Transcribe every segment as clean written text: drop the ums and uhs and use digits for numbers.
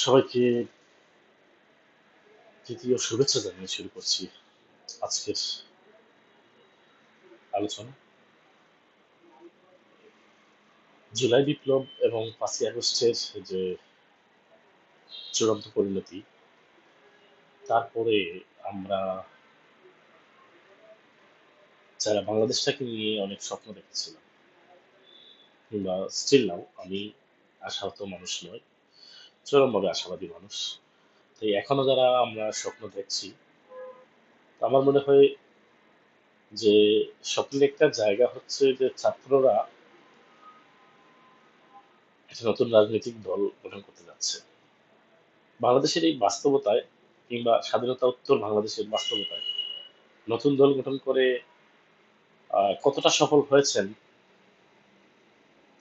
সবাইকে তৃতীয় শুভেচ্ছা জানিয়ে শুরু করছি আজকের আলোচনা। জুলাই বিপ্লব এবং 5ই আগস্টের যে চূড়ান্ত পরিণতি, তারপরে আমরা যারা বাংলাদেশটাকে নিয়ে অনেক স্বপ্ন দেখেছিলাম, কিংবা স্টিল নাও আমি আশাহত মানুষ নয়, চরমভাবে আশাবাদী মানুষ। তাই এখনো যারা আমরা স্বপ্ন দেখছি, আমার মনে হয় যে স্বপ্নের একটা জায়গা হচ্ছে যে ছাত্ররা একটা নতুন রাজনৈতিক দল গঠন করতে যাচ্ছে। বাংলাদেশের এই বাস্তবতায়, কিংবা স্বাধীনতা উত্তর বাংলাদেশের বাস্তবতায় নতুন দল গঠন করে কতটা সফল হয়েছেন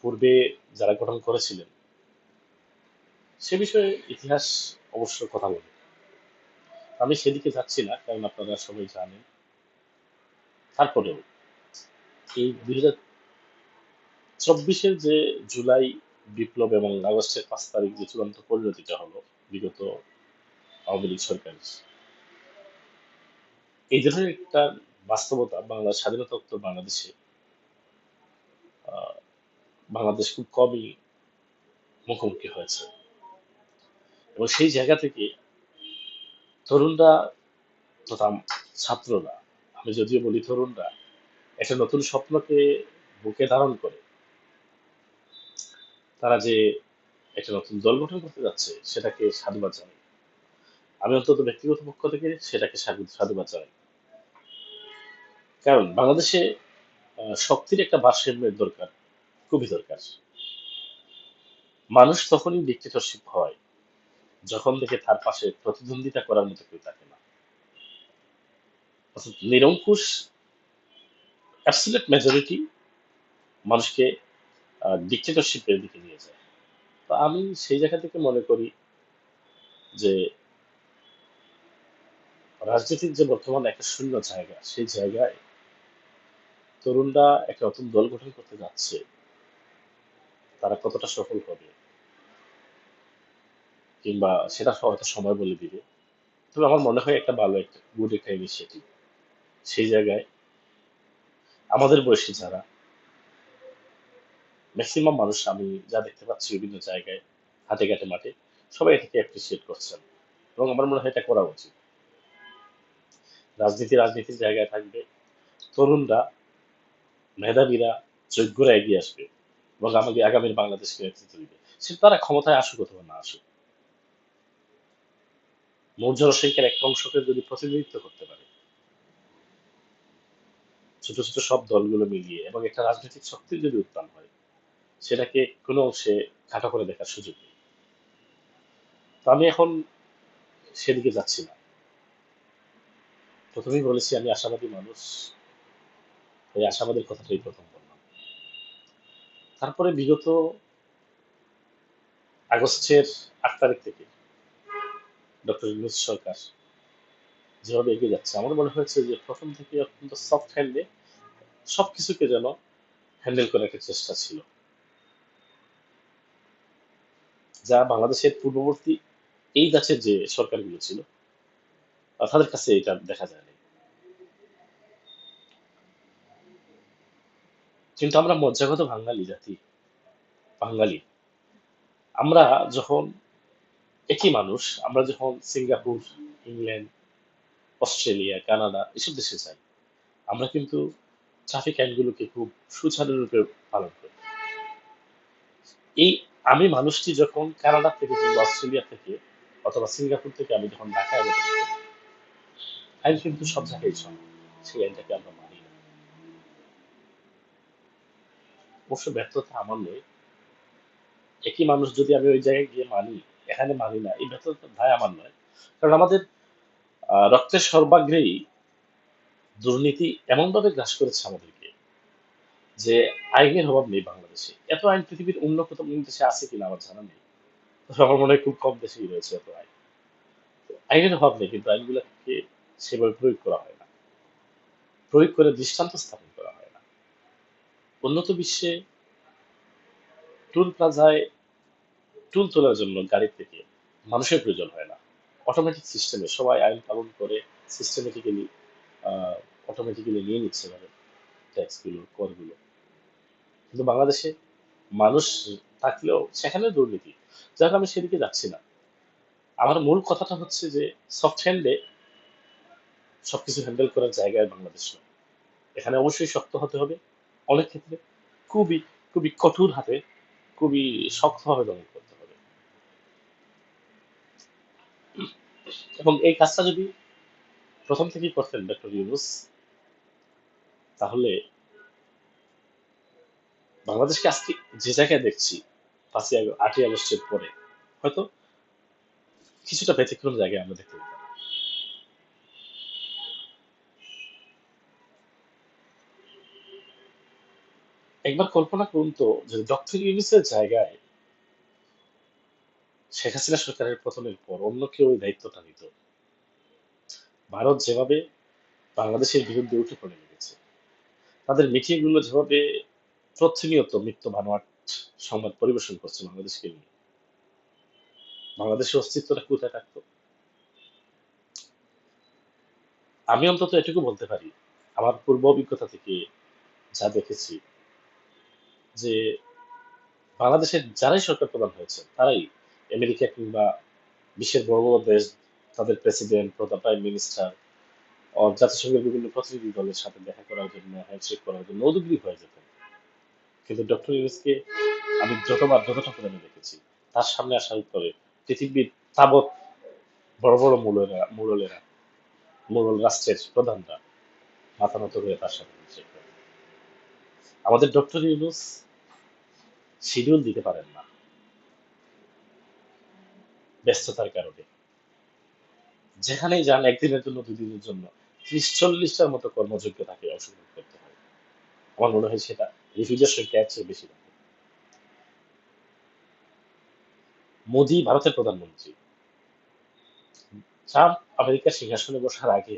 পূর্বে যারা গঠন করেছিলেন, সে বিষয়ে ইতিহাস অবশ্য কথা বলে। আমি সেদিকে যাচ্ছি না, কারণ আপনারা সবাই জানেন। তারপরেও এই 2024-এর যে জুলাই বিপ্লব এবং আগস্টের 5 তারিখ যে চূড়ান্ত পরিণতিটা হলো বিগত আওয়ামী লীগ সরকারের, এই ধরনের একটা বাস্তবতা বাংলা স্বাধীনতা উত্তর বাংলাদেশে আহ, বাংলাদেশ খুব কমই মুখোমুখি হয়েছে। এবং সেই জায়গা থেকে তরুণরা তথা ছাত্ররা, আমি যদিও বলি তরুণরা, একটা নতুন স্বপ্নকে বুকে ধারণ করে তারা যে একটা নতুন দল গঠন করতে যাচ্ছে, সেটাকে সাধুবাদ জানাই। আমি অন্তত ব্যক্তিগত পক্ষ থেকে সেটাকে সাধুবাদ জানাই। কারণ বাংলাদেশে শক্তির একটা ভারসাম্যের দরকার, খুবই দরকার। মানুষ তখনই ডিক্টেটরশিপ হয় যখন দেখে তার পাশে প্রতিদ্বন্দ্বিতা করার মতো কেউ থাকে না। অর্থাৎ নিরঙ্কুশ অ্যাবসলিউট মেজরিটি মানুষকে ডিক্টেটরশিপের দিকে নিয়ে যায়। তো আমি সেই জায়গা থেকে মনে করি যে রাজনীতির যে বর্তমান একটা শূন্য জায়গা, সেই জায়গায় তরুণরা একটা নতুন দল গঠন করতে যাচ্ছে, তারা কতটা সফল হবে কিংবা সেটা হয়তো সময় বলে দিবে। তবে আমার মনে হয় একটা ভালো একটা গুড একটা ইনিশিয়েটিভ। সেই জায়গায় আমাদের বয়সী যারা ম্যাক্সিমাম মানুষ, আমি যা দেখতে পাচ্ছি বিভিন্ন জায়গায়, হাটে ঘাটে মাঠে, সবাই এটাকে অ্যাপ্রিসিয়েট করছেন এবং আমার মনে হয় এটা করা উচিত। রাজনীতির জায়গায় থাকবে, তরুণরা, মেধাবীরা, যোগ্যরা এগিয়ে আসবে এবং আমাকে আগামীর বাংলাদেশকে নেতৃত্ব দিবে। সে তারা ক্ষমতায় আসুক অথবা না আসুক, মোট জনসংখ্যার একটা অংশকে যদি প্রতিনিধিত্ব করতে পারে ছোট ছোট সব দলগুলো মিলিয়ে, এবং একটা রাজনৈতিক শক্তির যদি উত্থান হয়, সেটাকে কোনো অংশে খাটো করে দেখার সুযোগ নেই। তো আমি এখন সেদিকে যাচ্ছি না। প্রথমেই বলেছি আমি আশাবাদী মানুষ, এই আশাবাদের কথাটাই প্রথম বললাম। তারপরে বিগত আগস্টের 8 তারিখ থেকে ডক্টর ইউনূস সরকার যেভাবে এগিয়ে যাচ্ছে, আমার মনে হয়েছে যে প্রথম থেকে অত্যন্ত সফট হ্যান্ডে সবকিছুকে যেন হ্যান্ডেল করার একটা চেষ্টা ছিল, যা বাংলাদেশের পূর্ববর্তী এই গাছের যে সরকারগুলো ছিল তাদের কাছে এটা দেখা যায়নি। কিন্তু আমরা মজ্জাগত বাঙালি জাতি, বাঙালি, আমরা যখন একই মানুষ, আমরা যখন সিঙ্গাপুর, ইংল্যান্ড, অস্ট্রেলিয়া, কানাডা এসব দেশে যাই, আমরা কিন্তু ট্রাফিক আইনগুলোকে খুব সুচারুরূপে পালন করি। এই আমি মানুষটি যখন কানাডা থেকে কিংবা অস্ট্রেলিয়া থেকে অথবা সিঙ্গাপুর থেকে আমি যখন ঢাকায় আগমন করি, আইন কিন্তু সব জায়গায় সমান, সেই আইনটাকে আমরা মানি না। অবশ্য ব্যর্থতা আমার নয়, একই মানুষ যদি আমি ওই জায়গায় গিয়ে মানি, এখানে মানি না, এই ব্যর্থতার দায় আমার নয়। কারণ আমাদের রক্তের সর্বাগ্রেই দুর্নীতি এমনভাবে গ্রাস করেছে আমাদেরকে যে আইনের অভাব নেই বাংলাদেশে। এত আইন পৃথিবীর অন্য কোথাও দেশে আছে কিনা আমার জানা নেই, তবে আমার মনে হয় খুব কম দেশেই রয়েছে এত আইন। আইনের অভাব নেই, কিন্তু আইনগুলোকে সেভাবে প্রয়োগ করা হয় না, প্রয়োগ করে দৃষ্টান্ত স্থাপন করা হয় না। উন্নত বিশ্বে টুল প্লাজায় টুল তোলার জন্য গাড়ি থেকে মানুষের প্রয়োজন হয় না। অটোমেটিক সিস্টেমে সবাই আইন পালন করে সিস্টেমেটিক্যালি অটোমেটিক্যালি নিয়ে নিচ্ছে ভাবে ট্যাক্সগুলো, করগুলো। কিন্তু বাংলাদেশে মানুষ থাকলেও সেখানে দুর্নীতি, যার আমি সেদিকে যাচ্ছি না। আমার মূল কথাটা হচ্ছে যে সফট হ্যান্ডে সবকিছু হ্যান্ডেল করার জায়গায় বাংলাদেশ নয়। এখানে অবশ্যই শক্ত হতে হবে, অনেক ক্ষেত্রে খুবই খুবই কঠোর হাতে, খুবই শক্তভাবে দমন করতে হবে। এবং এই কাজটা যদি প্রথম থেকেই করতেন ডক্টর ইউনুস, তাহলে বাংলাদেশকে আজকে যে জায়গায় দেখছি 8ই আগস্টের পরে হয়তো কিছুটা ব্যতিক্রম জায়গায় আমরা দেখতে পেতাম। একবার কল্পনা করুন তো, যে ডক্টর ইউনুসের জায়গায় শেখ হাসিনা সরকারের পতনের পর অন্য কেউ ওই দায়িত্বটা নিত, ভারত যেভাবে বাংলাদেশের বিরুদ্ধে উঠে পড়ে লেগেছে, তাদের মিটিং গুলো যেভাবে প্রতিনিয়ত মিথ্য বানোয়াট সংবাদ পরিবেশন করছে বাংলাদেশকে নিয়ে, বাংলাদেশের অস্তিত্বটা কোথায় থাকতো? আমি অন্তত এটুকু বলতে পারি, আমার পূর্ব অভিজ্ঞতা থেকে যা দেখেছি, যে বাংলাদেশের যারাই সরকার প্রধান হয়েছে তারাই আমেরিকা কিংবা বিশ্বের বড় বড় দেশ, তাদের প্রেসিডেন্ট, প্রাইম মিনিস্টার, জাতিসংঘের বিভিন্ন প্রতিনিধি দলের সাথে দেখা করার জন্য, হ্যান্ডশেক করার জন্য উদগ্রীব হয়ে যেতেন। কিন্তু ডক্টর ইউনুসকে আমি যতটা করে আমি দেখেছি, তার সামনে আসার পরে পৃথিবীর তাবৎ বড় বড় মোড়ল রাষ্ট্রের প্রধানরা মাথা নত হয়ে তার সাথে হ্যান্ডশেক করে। আমাদের ডক্টর ইউনুস শিডিউল দিতে পারেন না ব্যস্ততার কারণে। যেখানেই যান একদিনের জন্য, দুদিনের জন্য 30-40টার মতো কর্মযোগ্য তাকে অংশগ্রহণ করতে হয়। আমার মনে হয় সেটা রিফিউজির সংখ্যা এর চেয়ে বেশি থাকে। মোদি ভারতের প্রধানমন্ত্রী, ট্রাম্প আমেরিকার সিংহাসনে বসার আগে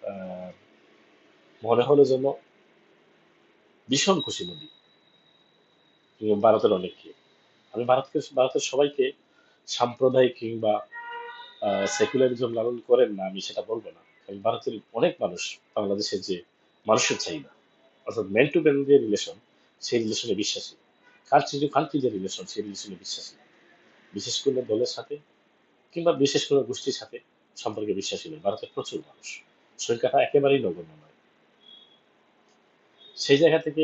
আহ, মনে হলো যেন ভীষণ খুশি মোদি এবং ভারতের অনেককে। আমি ভারতের সবাইকে সাম্প্রদায়িক কিংবা সেকুলারিজম লালন করেন না আমি সেটা বলবো না, কারণ ভারতের অনেক মানুষ বাংলাদেশের যে মানুষের চাহিদা, অর্থাৎ ম্যান টু ম্যান যে রিলেশন, সেই রিলেশনে বিশ্বাসী, কান্ট্রি টু কান্ট্রি যে রিলেশন, সেই রিলেশনে বিশ্বাসী, বিশেষ করে দলের সাথে কিংবা বিশেষ করে গোষ্ঠীর সাথে সম্পর্কে বিশ্বাসী নয় ভারতের প্রচুর মানুষ, সংখ্যাটা একেবারেই নগণ্য নয়। সেই জায়গা থেকে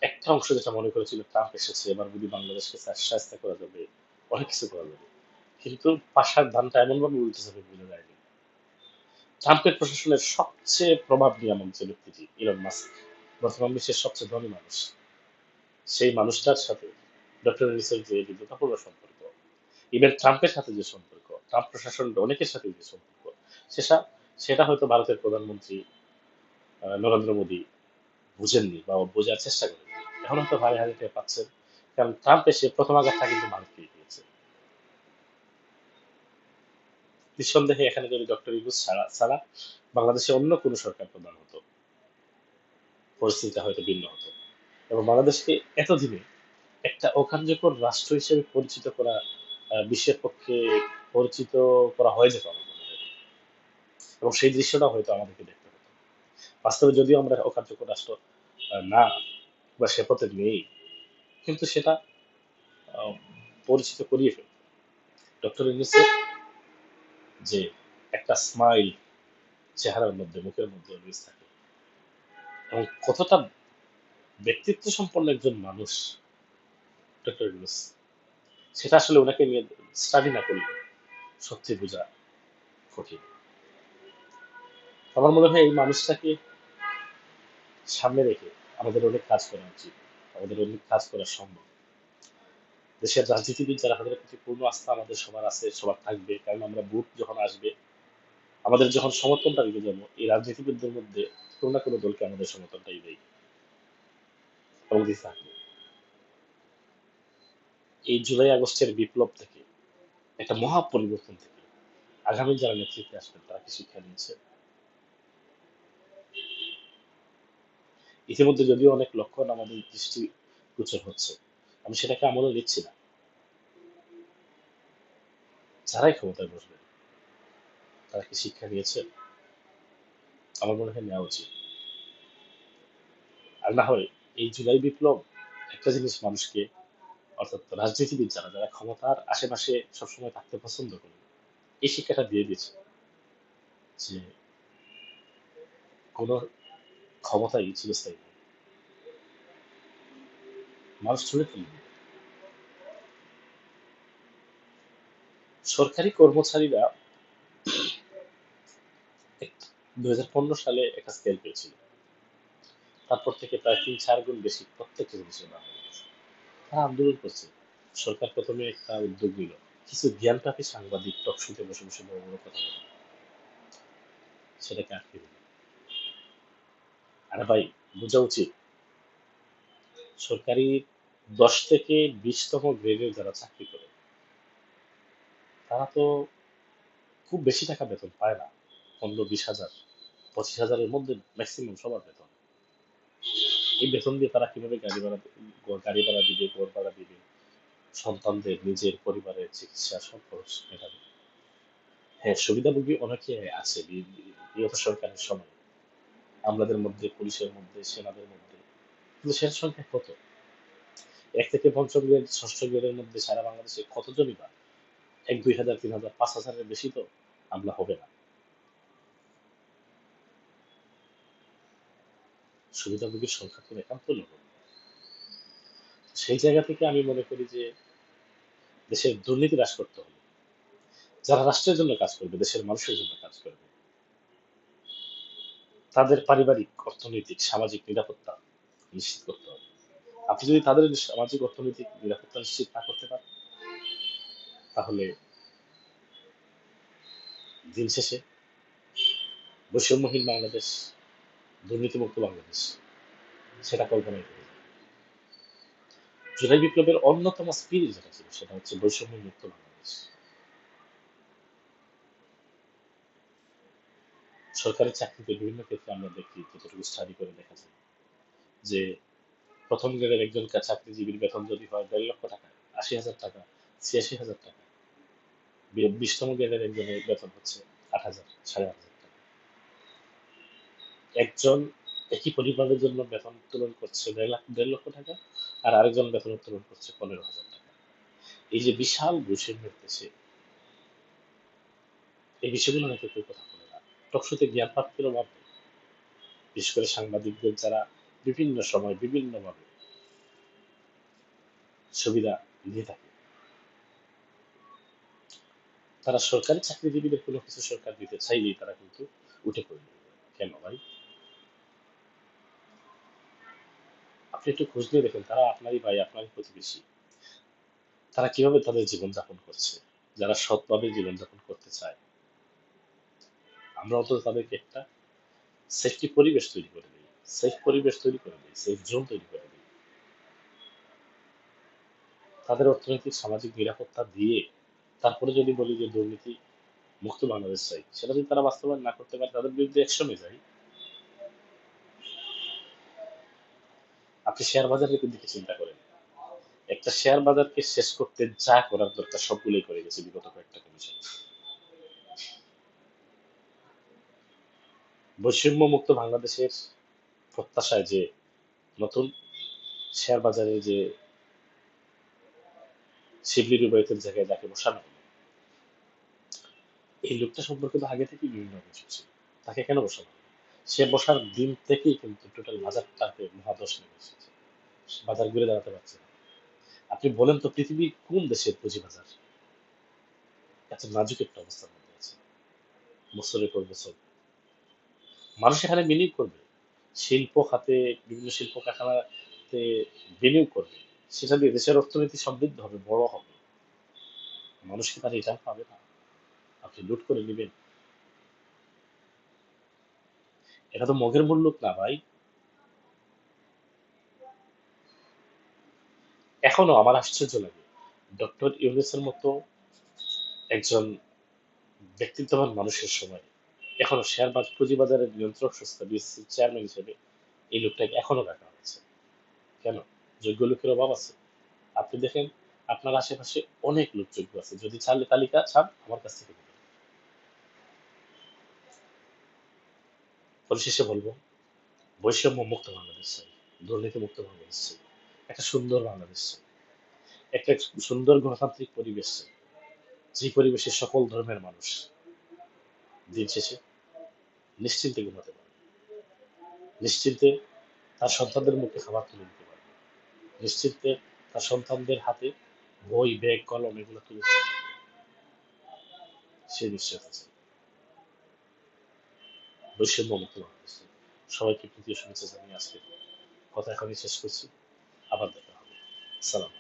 একটা অংশ যেটা মনে করেছিল ট্রাম্প এসেছে এবার যদি বাংলাদেশকে শায়েস্তা করা যাবে, অনেক কিছু করা যাবে, কিন্তু পাশার ধানটা এমনভাবে উল্টে যাবে বোঝা যায়নি। ট্রাম্পের প্রশাসনের সবচেয়ে প্রভাব নিয়ামক যে ব্যক্তিটি ইলন মাস্ক, বর্তমান বিশ্বের সবচেয়ে ধনী মানুষ, সেই মানুষটার সাথে ডক্টর ইউনূসের যে বিদ্যুতাপূর্ণ সম্পর্ক, ইভেন ট্রাম্পের সাথে যে সম্পর্ক, ট্রাম্প প্রশাসনের অনেকের সাথে যে সম্পর্ক, সেটা সেটা হয়তো ভারতের প্রধানমন্ত্রী নরেন্দ্র মোদী বুঝেননি বা বোঝার চেষ্টা করেননি। এখন হয়তো ভাই হারে টের পাচ্ছেন, কারণ ট্রাম্প এসে প্রথম আঘাতটা কিন্তু ভারতকে দিয়েছে। নিঃসন্দেহে এখানে যদি ডক্টর ইউনূস ছাড়া বাংলাদেশে অন্য কোনো সরকার প্রধান হতো, পরিস্থিতিটা হয়তো ভিন্ন হতো। এবং বাংলাদেশকে এতদিনে একটা অকার্যকর রাষ্ট্র হিসেবে পরিচিত করা, বিশ্বের পক্ষে পরিচিত করা হয়ে যেত আমার মনে হয়। এবং সেই দৃশ্যটা হয়তো আমাদেরকে দেখতে হতো। বাস্তবে যদিও আমরা অকার্যকর রাষ্ট্র না, বা সে পথে নেই, কিন্তু সেটা আহ, পরিচিত করিয়ে ফেলত। ডক্টর ইউনূসের যে একটা স্মাইল চেহারার মধ্যে, মুখের মধ্যে অলওয়েজ থাকে, এবং কতটা ব্যক্তিত্ব সম্পন্ন একজন মানুষ ডক্টর ইউনূস, সেটা আসলে ওনাকে নিয়ে স্টাডি না করলে সত্যি বোঝা কঠিন। আমার মনে হয় এই মানুষটাকে সামনে রেখে আমাদের অনেক কাজ করা উচিত, আমাদের অনেক কাজ করা সম্ভব। দেশের রাজনীতিবিদ যারা, তাদের প্রতি পূর্ণ আস্থা আমাদের সবার আছে, সবার থাকবে, কারণ আমরা ভোট যখন আসবে, আমাদের যখন সমর্থনটা দিতে যাবো, এই রাজনীতিবিদদের মধ্যে কোনো না কোনো দলকে আমাদের সমর্থনটাই দেয় এবং দিতে থাকবে। এই জুলাই আগস্টের বিপ্লব থেকে, একটা মহা পরিবর্তন থেকে আগামী যারা নেতৃত্বে আসবেন তারা কি শিক্ষা নিচ্ছে? ইতিমধ্যে যদিও অনেক লক্ষণ আমাদের দৃষ্টিগোচর হচ্ছে, আমি সেটাকে আমলে নিচ্ছি না, যারাই ক্ষমতায় বসবে তারা কি শিক্ষা নিয়েছে? আমার মনে হয় নেওয়া উচিত। আর না হয় এই জুলাই বিপ্লব একটা জিনিস মানুষকে, অর্থাৎ রাজনীতিবিদ যারা যারা ক্ষমতার আশেপাশে সবসময় থাকতে পছন্দ করে, এই শিক্ষাটা দিয়ে দিচ্ছে যে কোনো ক্ষমতাই চিরস্থায়ী নয়, মানুষ ছুড়ে ফেলবে। সরকারি কর্মচারীরা 2015 সালে একটা স্কেল পেয়েছিল, তারপর থেকে প্রায় 3-4 গুণ বেশি প্রত্যেকটা জিনিসের দাম হয়ে গেছে। তারা আন্দোলন করছে। সরকার প্রথমে একটা উদ্যোগ নিল, কিছু জ্ঞানপাপী সাংবাদিক টকশোতে বসে বসে বড় বড় কথা বলে, সেটাকে আটকে দিল। আরে ভাই, বোঝা উচিত সরকারি 10 থেকে 20তম গ্রেডের যারা চাকরি করে তারা তো খুব বেশি টাকা বেতন পায় না। 15-20 হাজার, 25 হাজারের মধ্যে ম্যাক্সিমাম সবার বেতন। এই বেতন দিয়ে তারা কিভাবে গাড়ি ভাড়া দিবে, ঘর ভাড়া দিবে, সন্তানদের, নিজের পরিবারের চিকিৎসা সব খরচ মেটাবে? হ্যাঁ, সুবিধাভোগী অনেকে আছে বিগত সরকারের সময়, আমলাদের মধ্যে, পুলিশের মধ্যে, সেনাদের মধ্যে, কিন্তু সে সংখ্যা কত? 1 থেকে 5ম গ্রেড, 6ষ্ঠ গ্রেডের মধ্যে সারা বাংলাদেশে কতজনই বা 1-2 হাজার, 3 হাজার, 5 হাজারের বেশি তো আমলা হবে না। সুবিধাভোগীর সংখ্যা তো একান্ত নগণ্য। সেই জায়গা থেকে আমি মনে করি যে দেশের দুর্নীতি হ্রাস করতে হবে। যারা রাষ্ট্রের জন্য কাজ করবে, দেশের মানুষের জন্য কাজ করবে, তাদের পারিবারিক, অর্থনৈতিক, সামাজিক নিরাপত্তা নিশ্চিত করতে হবে। আপনি যদি তাদের সামাজিক অর্থনৈতিক নিরাপত্তা নিশ্চিত না করতে পারেন, তাহলে দিন শেষে বৈষম্যহীন বাংলাদেশ, দুর্নীতিমুক্ত বাংলাদেশ, সেটা কল্পনাই করা যায়। জুলাই বিপ্লবের অন্যতম স্পিরিট যেটা ছিল সেটা হচ্ছে বৈষম্য মুক্ত বাংলাদেশ। সরকারি চাকরিতে বিভিন্ন ক্ষেত্রে আমরা দেখি, যতটুকু স্টাডি করে দেখা যায় যে প্রথম গ্রেডের একজন চাকরিজীবীর বেতন যদি হয় 1.5 লক্ষ টাকা, 80 হাজার টাকা, 86 হাজার টাকা, 20তম গ্রেডের একজনের বেতন হচ্ছে 8 হাজার, 8,500 টাকা। একজন একই পরিবারের জন্য বেতন উত্তোলন করছে 1.5 লক্ষ টাকা, আর আরেকজন বেতন উত্তোলন করছে 15,000 টাকা। এই যে বিশাল বৈষম্যের দেশে এই বিষয়গুলো নিয়ে কেউ কথা বলে না। টকশোতে জ্ঞান প্রাপ্তির অভাব নেই। বিশেষ করে সাংবাদিকদের যারা বিভিন্ন সময় বিভিন্নভাবে সুবিধা দিয়ে থাকে, তারা সরকারি চাকরিজীবীদের কোনো কিছু সরকার দিতে চাইলেই তারা কিন্তু উঠে পড়ে লেগে যায়। কেন ভাই? আপনি একটু খোঁজ নিয়ে দেখেন, তারা আপনারই ভাই, আপনারই প্রতিবেশী। তারা কিভাবে তাদের জীবনযাপন করছে, যারা সৎভাবে জীবনযাপন করতে চায়। আমরা অন্তত তাদেরকে একটা সেফটি পরিবেশ তৈরি করে দিই, সেফ পরিবেশ তৈরি করে দিই, সেফ জোন তৈরি করে দিই। তাদের অর্থনৈতিক সামাজিক নিরাপত্তা দিয়ে তারপরে যদি বলি যে দুর্নীতি মুক্ত বাংলাদেশ চাই, সেটা যদি তারা বাস্তবায়ন না করতে পারে, তাদের বিরুদ্ধে অ্যাকশনে যাই। আপনি শেয়ার বাজারের দিকে চিন্তা করেন, একটা শেয়ার বাজারকে শেষ করতে যা করার দরকার সবগুলোই করে গেছে বিগত কয়েকটা কমিশন। বৈষম্য মুক্ত বাংলাদেশের প্রত্যাশায় যে নতুন শেয়ার বাজারে যে শিবলি রুবায়তের জায়গায় যাকে বসানো হলো, এই লোকটা সম্পর্কে তো আগে থেকেই বিভিন্ন অভিযোগ ছিল। তাকে কেন বসানো হলো? সে বসার দিন থেকেই কিন্তু টোটাল বাজারটাকে মহাধস নেমে এসেছে, বাজার ঘুরে দাঁড়াতে পারছে না। আপনি বলেন তো পৃথিবীর কোন দেশের পুঁজিবাজার এত নাজুক একটা অবস্থার মধ্যে আছে? বছরের পর বছর মানুষ এখানে বিনিয়োগ করবে, শিল্প খাতে, বিভিন্ন শিল্প কারখানাতে বিনিয়োগ করবে, সেটা দিয়ে দেশের অর্থনীতি সমৃদ্ধ হবে, বড় হবে। মানুষ কি তার রিটার্ন পাবে না? আপনি লুট করে নেবেন? এটা তো মগের মূল্য না ভাই। এখনো আমার আশ্চর্য লাগে, ডক্টর ইউনূসের মতো একজন ব্যক্তিত্ববান মানুষের সময় এখনো শেয়ার বাজার, পুঁজিবাজারের নিয়ন্ত্রক সংস্থা বিএসসির চেয়ারম্যান হিসেবে এই লোকটাকে এখনো রাখা হয়েছে। কেন? যোগ্য লোকের অভাব আছে? আপনি দেখেন আপনার আশেপাশে অনেক লোকযোগ্য আছে, যদি চাইলে তালিকা চান আমার কাছ থেকে নেবেন। পরিশেষে বলবো, বৈষম্য মুক্ত বাংলাদেশ চাই, দুর্নীতি মুক্ত বাংলাদেশ চাই, একটা সুন্দর বাংলাদেশ চাই, একটা সুন্দর গণতান্ত্রিক পরিবেশ চাই, যে পরিবেশে সকল ধর্মের মানুষ দিন শেষে নিশ্চিন্তে ঘুমাতে পারে, নিশ্চিন্তে তার সন্তানদের মুখে খাবার তুলে দিতে পারবে, নিশ্চিন্তে তার সন্তানদের হাতে বই, ব্যাগ, কলম এগুলো তুলে দিতে পারবে, সে নিশ্চয়তা চাই। বৈষম্য মুক্ত বাংলাদেশ চাই। সবাইকে প্রীতীয় শুভেচ্ছা জানিয়ে আজকে কথা এখনই শেষ করছি। আবার দেখা হবে। সালাম।